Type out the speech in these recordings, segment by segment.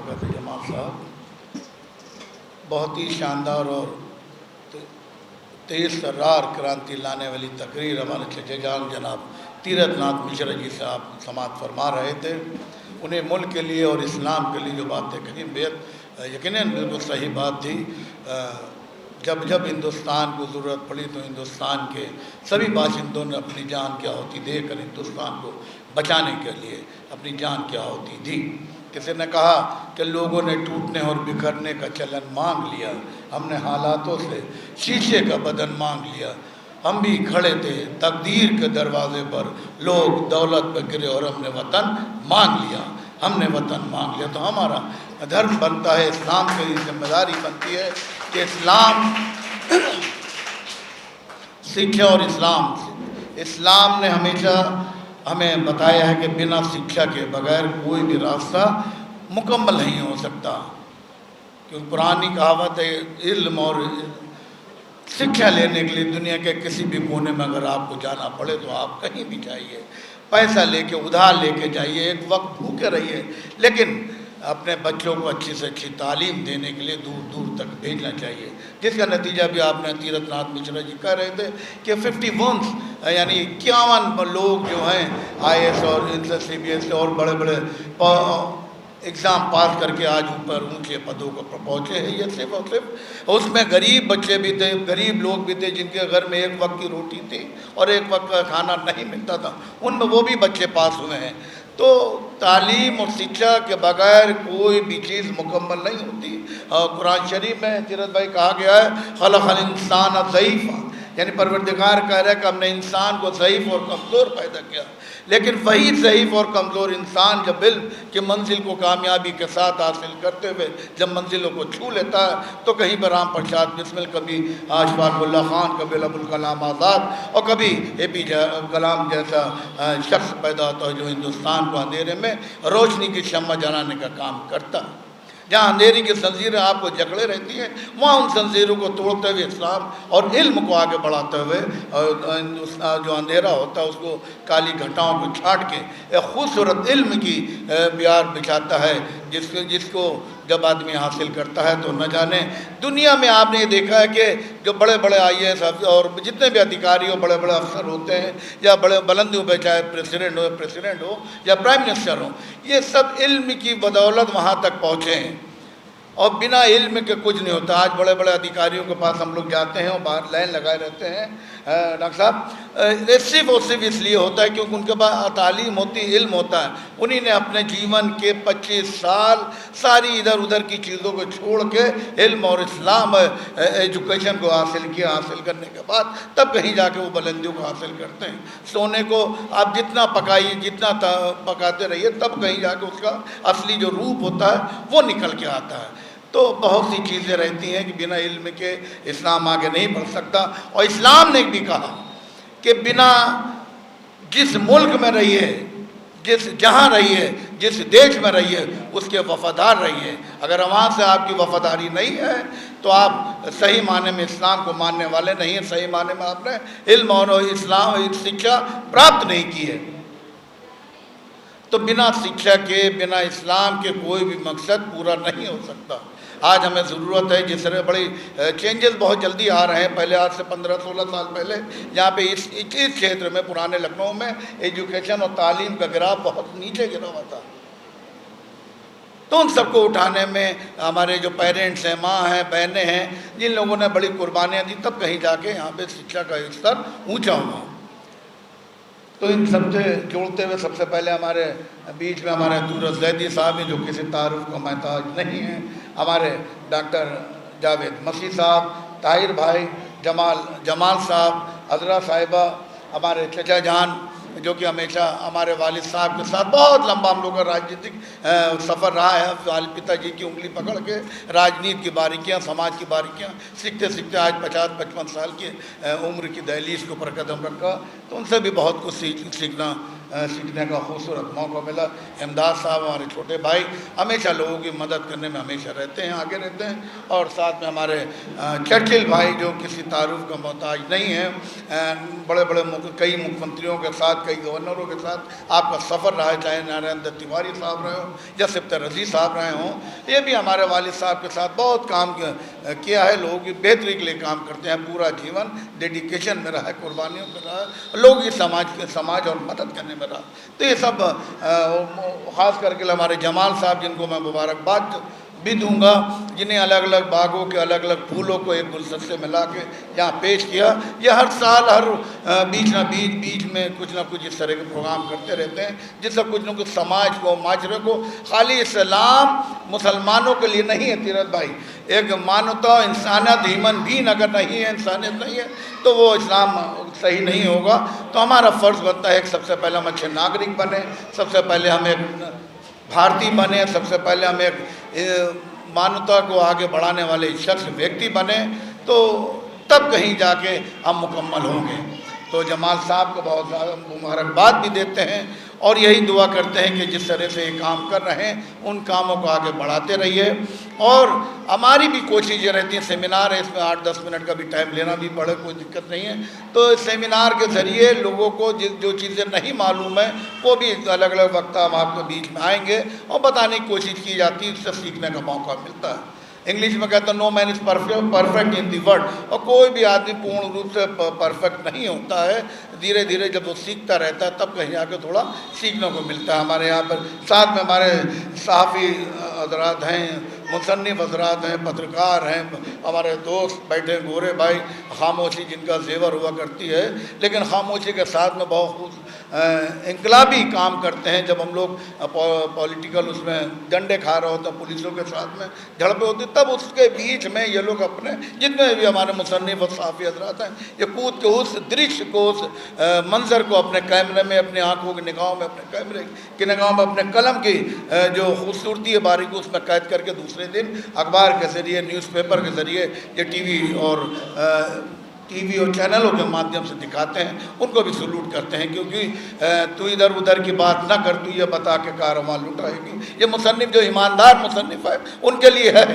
बरकत जमाल साहब, बहुत ही शानदार और तेज़ तर्रार क्रांति लाने वाली तकरीर हमारे चचे जान जनाब तीरथनाथ मिश्रा जी साहब समात फरमा रहे थे। उन्हें मुल्क के लिए और इस्लाम के लिए जो बातें कही बेहद यकीनन बिल्कुल सही बात थी। जब जब हिंदुस्तान को ज़रूरत पड़ी तो हिंदुस्तान के सभी बाशिंदों ने अपनी जान की आहुति देकर हिंदुस्तान को बचाने के लिए अपनी जान की आहुति दी। किसी ने कहा कि लोगों ने टूटने और बिखरने का चलन मांग लिया, हमने हालातों से शीशे का बदन मांग लिया। हम भी खड़े थे तकदीर के दरवाजे पर, लोग दौलत पर गिरे और हमने वतन मांग लिया, हमने वतन मांग लिया। तो हमारा धर्म बनता है, इस्लाम की जिम्मेदारी बनती है कि इस्लाम शिक्षा और इस्लाम ने हमेशा हमें बताया है कि बिना शिक्षा के बगैर कोई भी रास्ता मुकम्मल नहीं हो सकता। क्योंकि पुरानी कहावत है, इल्म और शिक्षा लेने के लिए दुनिया के किसी भी कोने में अगर आपको जाना पड़े तो आप कहीं भी जाइए, पैसा लेके उधार लेके जाइए, एक वक्त भूखे रहिए, लेकिन अपने बच्चों को अच्छी से अच्छी तालीम देने के लिए दूर दूर तक भेजना चाहिए। जिसका नतीजा भी आपने तीरथनाथ मिश्रा जी कह रहे थे कि 51 यानी 51 लोग जो हैं IAS और इनसे CBS और बड़े बड़े एग्ज़ाम पास करके आज ऊपर ऊंचे पदों पर पहुँचे हैं। ये सिर्फ और सिर्फ उसमें गरीब बच्चे भी थे, गरीब लोग भी थे जिनके घर में एक वक्त की रोटी थी और एक वक्त का खाना नहीं मिलता था, उनमें वो भी बच्चे पास हुए हैं। तो तालीम और शिक्षा के बगैर कोई भी चीज़ मुकम्मल नहीं होती। कुरान शरीफ में तीरथ भाई कहा गया है, खलक़ल इंसान ज़ईफ़ा, यानी परवरदिगार कह रहा है कि हमने इंसान को ज़ईफ़ और कमज़ोर पैदा किया। लेकिन वही ज़ईफ़ और कमज़ोर इंसान जब इल्म की मंजिल को कामयाबी के साथ हासिल करते हुए जब मंजिलों को छू लेता है तो कहीं पर राम प्रसाद बिस्मिल, कभी अशफाक़ उल्लाह खान, कभी अबुल कलाम आज़ाद और कभी APJ कलाम जैसा शख्स पैदा होता है जो हिंदुस्तान को अंधेरे में रोशनी की शम्मा जलाने का काम करता है। जहाँ अंधेरी की जंजीरें आपको जकड़े रहती हैं, वहाँ उन जंजीरों को तोड़ते हुए इस्लाम और इल्म को आगे बढ़ाते हुए जो अंधेरा होता है उसको काली घटाओं को छाट के एक खूबसूरत इल्म की प्यार बिछाता है, जिसको जब आदमी हासिल करता है तो न जाने दुनिया में आपने ये देखा है कि जो बड़े बड़े IAS और जितने भी अधिकारी हो, बड़े बड़े अफसर होते हैं या बड़े बुलंदियों पर, चाहे प्रेसिडेंट हो या प्राइम मिनिस्टर हो, ये सब इल्म की बदौलत वहाँ तक पहुँचे हैं और बिना इल्म के कुछ नहीं होता। आज बड़े बड़े अधिकारियों के पास हम लोग जाते हैं और बाहर लाइन लगाए रहते हैं, डॉक्टर साहब, सिर्फ और सिर्फ इसलिए होता है क्योंकि उनके पास तालीम होती, इल्म होता है। उन्हीं ने अपने जीवन के 25 साल सारी इधर उधर की चीज़ों को छोड़ के इल्म और इस्लाम एजुकेशन को हासिल किया। हासिल करने के बाद तब कहीं जाके वो बुलंदियों को हासिल करते हैं। सोने को आप जितना पकाइए, जितना पकाते रहिए, तब कहीं जाके उसका असली जो रूप होता है वो निकल के आता है। तो बहुत सी चीज़ें रहती हैं कि बिना इल्म के इस्लाम आगे नहीं बढ़ सकता। और इस्लाम ने भी कहा कि बिना जिस मुल्क में रहिए, जहाँ रहिए, जिस देश में रहिए, उसके वफ़ादार रहिए। अगर वहाँ से आपकी वफ़ादारी नहीं है तो आप सही माने में इस्लाम को मानने वाले नहीं हैं, सही माने में आपने इल्म और इस्लाम शिक्षा प्राप्त नहीं की है। तो बिना शिक्षा के, बिना इस्लाम के कोई भी मकसद पूरा नहीं हो सकता। आज हमें ज़रूरत है, जिस तरह बड़ी चेंजेस बहुत जल्दी आ रहे हैं। पहले आज से 15-16 साल पहले यहाँ पे इस क्षेत्र में, पुराने लखनऊ में एजुकेशन और तालीम का ग्राफ बहुत नीचे गिरा हुआ था। तो उन सबको उठाने में हमारे जो पेरेंट्स हैं, माँ हैं, बहनें हैं, जिन लोगों ने बड़ी कुर्बानियाँ दी, तब कहीं जाके यहाँ पे शिक्षा का स्तर ऊँचा हुआ। तो इन सबसे जोड़ते हुए सबसे पहले हमारे बीच में हमारे दूरस जैदी साहब हैं जो किसी तारुफ का महताज नहीं हैं, हमारे डॉक्टर जावेद मसीह साहब, ताहिर भाई, जमाल साहब, अजरा साहिबा, हमारे चचा जान जो कि हमेशा हमारे वालिद साहब के साथ बहुत लंबा हम लोग का राजनीतिक सफ़र रहा है। पिताजी की उंगली पकड़ के राजनीति की बारीकियाँ, समाज की बारीकियाँ सीखते सीखते आज 50-55 साल की उम्र की दहलीज के ऊपर कदम रखा। तो उनसे भी बहुत कुछ सीखना सीखने का खूबसूरत मौका मिला। इमदाद साहब हमारे छोटे भाई हमेशा लोगों की मदद करने में हमेशा रहते हैं, आगे रहते हैं। और साथ में हमारे चर्चिल भाई जो किसी तारुफ का मोहताज नहीं है, बड़े बड़े कई मुख्यमंत्रियों के साथ, कई गवर्नरों के साथ आपका सफ़र रहा है, चाहे नारायण दत्त तिवारी साहब रहे हों या सिफ्तर रज़ी साहब रहे हों। ये भी हमारे वालिद साहब के साथ बहुत काम किया है, लोगों की बेहतरी के लिए काम करते हैं। पूरा जीवन डेडिकेशन में रहा है, कुर्बानियों में रहा है, लोगों की समाज और मदद करने में रहा। तो ये सब ख़ास करके हमारे जमाल साहब, जिनको मैं मुबारकबाद भी दूंगा, जिन्हें अलग अलग बागों के अलग अलग फूलों को एक गुलदस्ते में ला के यहाँ पेश किया। ये हर साल हर बीच में कुछ ना कुछ इस तरह के प्रोग्राम करते रहते हैं, जिससे कुछ ना कुछ समाज को, माशरे को, खाली इस्लाम मुसलमानों के लिए नहीं है तीरथ भाई, एक मानवता, इंसानियत, ह्यूमन बीइंग अगर नहीं है, इंसानियत नहीं है, तो वो इस्लाम सही नहीं होगा। तो हमारा फ़र्ज़ बनता है कि सबसे पहले हम अच्छे नागरिक बने, सबसे पहले हम एक भारतीय बने, सबसे पहले हम एक मानवता को आगे बढ़ाने वाले शख्स, व्यक्ति बने, तो तब कहीं जाके हम मुकम्मल होंगे। तो जमाल साहब को बहुत ज़्यादा मुबारकबाद भी देते हैं और यही दुआ करते हैं कि जिस तरह से ये काम कर रहे हैं उन कामों को आगे बढ़ाते रहिए। और हमारी भी कोशिश ये रहती है, सेमिनार है, इसमें 8-10 मिनट का भी टाइम लेना भी पड़े, कोई दिक्कत नहीं है। तो इस सेमिनार के ज़रिए लोगों को जो चीज़ें नहीं मालूम है वो भी अलग अलग वक्त हम आपके बीच में आएंगे और बताने की कोशिश की जाती है, उससे सीखने का मौका मिलता है। इंग्लिश में कहते हैं no man is perfect in the world, और कोई भी आदमी पूर्ण रूप से परफेक्ट नहीं होता है। धीरे धीरे जब वो सीखता रहता है तब कहीं आके थोड़ा सीखने को मिलता है। हमारे यहाँ पर साथ में हमारे सहाफ़ी हज़रात हैं, मुसन्निफ़ हज़रात हैं, पत्रकार हैं, हमारे दोस्त बैठे गोरे भाई, खामोशी जिनका ज़ेवर हुआ करती है, लेकिन खामोशी के साथ में बहुत इनकलाबी काम करते हैं। जब हम लोग पॉलिटिकल उसमें डंडे खा रहे होते हैं, पुलिसों के साथ में झड़पें होती, तब उसके बीच में ये लोग अपने जितने भी हमारे मुसन्निफ़ और सहाफ़ी हज़रात हैं, ये कूद के उस दृश्य को, उस मंज़र को अपने कैमरे में, अपनी आँखों की निगाहों में, अपने कैमरे की निगाहों में, अपने कलम की जो खूबसूरती है, बारीकी उसमें कैद करके दूसरे दिन अखबार के ज़रिए, न्यूज़पेपर के ज़रिए, ये टीवी और चैनलों के माध्यम से दिखाते हैं। उनको भी सलूट करते हैं, क्योंकि तू इधर उधर की बात ना कर, तू ये बता के कारवां लुटाएगी। ये मुसन्निफ़ जो ईमानदार मुसन्निफ़ है उनके लिए है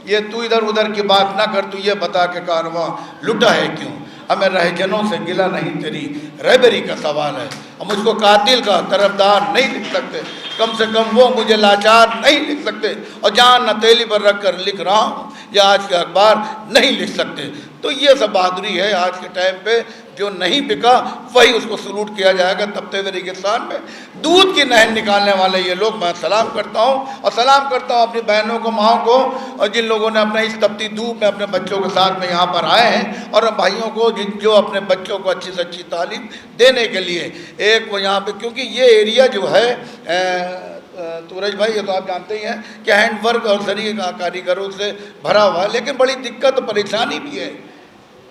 ये, तू इधर उधर की बात ना कर, तू ये बता के कारवां लुटा है क्यों। हमें रहजनों से गिला नहीं, तेरी रहबरी का सवाल है। हम मुझको कातिल का तरफदार नहीं लिख सकते, कम से कम वो मुझे लाचार नहीं लिख सकते, और जान नतीली पर रख कर लिख रहा हूँ, या आज के अखबार नहीं लिख सकते। तो ये सब बहादुरी है आज के टाइम पे। जो नहीं बिका वही उसको सलूट किया जाएगा तपते हुए रेगिस्तान में। दूध की नहर निकालने वाले ये लोग, मैं सलाम करता हूँ, और सलाम करता हूँ अपनी बहनों को, माओं को, और जिन लोगों ने अपने इस तपती धूप में अपने बच्चों के साथ में यहाँ पर आए हैं, और भाइयों को जो अपने बच्चों को अच्छी से अच्छी तालीम देने के लिए एक वो यहाँ पे, क्योंकि ये एरिया जो है सूरज भाई, ये तो आप जानते ही हैं कि हैंडवर्क और जरिए कारीगरों से भरा हुआ है, लेकिन बड़ी दिक्कत परेशानी भी है।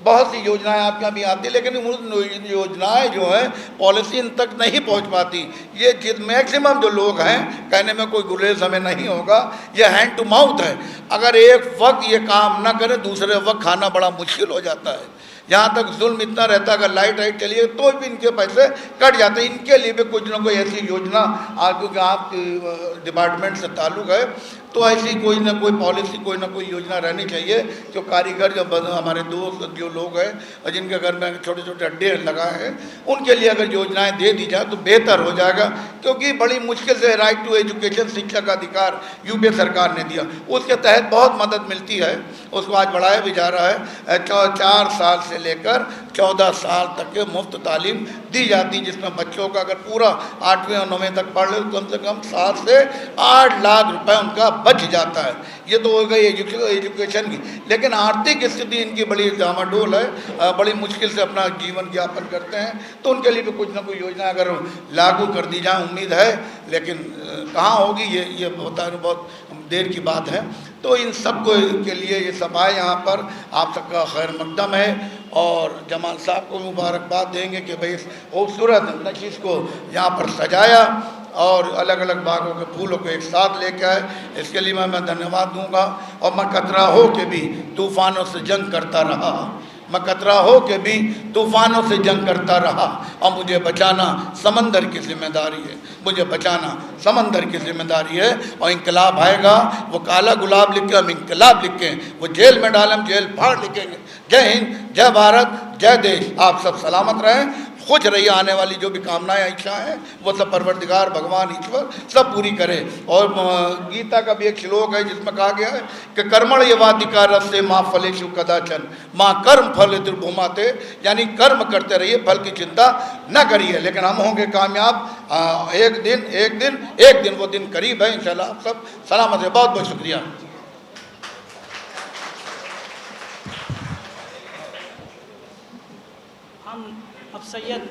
बहुत सी योजनाएं आपके यहाँ भी आती है, लेकिन उन योजनाएं जो है पॉलिसी इन तक नहीं पहुंच पाती। ये मैक्सिमम जो लोग हैं, कहने में कोई गुरेज हमें नहीं होगा, ये हैंड टू माउथ है। अगर एक वक्त ये काम ना करें, दूसरे वक्त खाना बड़ा मुश्किल हो जाता है। यहाँ तक जुल्म इतना रहता है, अगर लाइट चलिए तो भी इनके पैसे कट जाते हैं। इनके लिए भी कुछ ना कोई ऐसी योजना, क्योंकि आप डिपार्टमेंट से ताल्लुक़ है, तो ऐसी कोई ना कोई पॉलिसी, कोई ना कोई योजना रहनी चाहिए। जो कारीगर, जो हमारे दोस्त जो लोग हैं और जिनके घर में छोटे छोटे अड्डे लगाए हैं, उनके लिए अगर योजनाएं दे दी जाए तो बेहतर हो जाएगा। क्योंकि बड़ी मुश्किल से राइट टू एजुकेशन, शिक्षा का अधिकार यूपीए सरकार ने दिया, उसके तहत बहुत मदद मिलती है, उसको आज बढ़ाया भी जा रहा है। 4 साल से लेकर 14 साल तक के मुफ्त तालीम दी जाती, जिसमें बच्चों का अगर पूरा 8वीं और 9वीं तक पढ़ ले तो कम से कम 7 से 8 लाख रुपए उनका बच जाता है। ये तो हो गई एजुकेशन की, लेकिन आर्थिक स्थिति इनकी बड़ी डामाडोल है, बड़ी मुश्किल से अपना जीवन यापन करते हैं। तो उनके लिए भी कुछ ना कोई योजना अगर लागू कर दी जाए, उम्मीद है, लेकिन कहाँ होगी ये बताना बहुत देर की बात है। तो इन सब के लिए ये सभाएँ यहाँ पर आप सबका खैर मकदम है, और जमाल साहब को मुबारकबाद देंगे कि भाई इस खूबसूरत नशीस को यहाँ पर सजाया और अलग अलग बागों के फूलों को एक साथ लेकर आए। इसके लिए मैं धन्यवाद दूंगा। और मैं कतरा हो के भी तूफ़ानों से जंग करता रहा, मैं कतरा हो के भी तूफ़ानों से जंग करता रहा और मुझे बचाना समंदर की जिम्मेदारी है, मुझे बचाना समंदर की जिम्मेदारी है। और इंकलाब आएगा, वो काला गुलाब लिख के हम इंकलाब लिखें, वो जेल में डालें, हम जेल फाड़ लिखेंगे। जय हिंद, जय भारत, जय देश। आप सब सलामत रहें, खुश रहिए। आने वाली जो भी कामनाएं इच्छाएं हैं वो सब परवरदिगार भगवान ईश्वर सब पूरी करे। और गीता का भी एक श्लोक है जिसमें कहा गया है कि कर्मण ये वादिका रस्ते माँ फलेशु कदाचन माँ कर्म फल दुर्भुमाते, यानी कर्म करते रहिए, फल की चिंता न करिए, लेकिन हम होंगे कामयाब। एक दिन वो दिन करीब है इंशाल्लाह। आप सब सलामत है। बहुत बहुत शुक्रिया। हम अब सैयद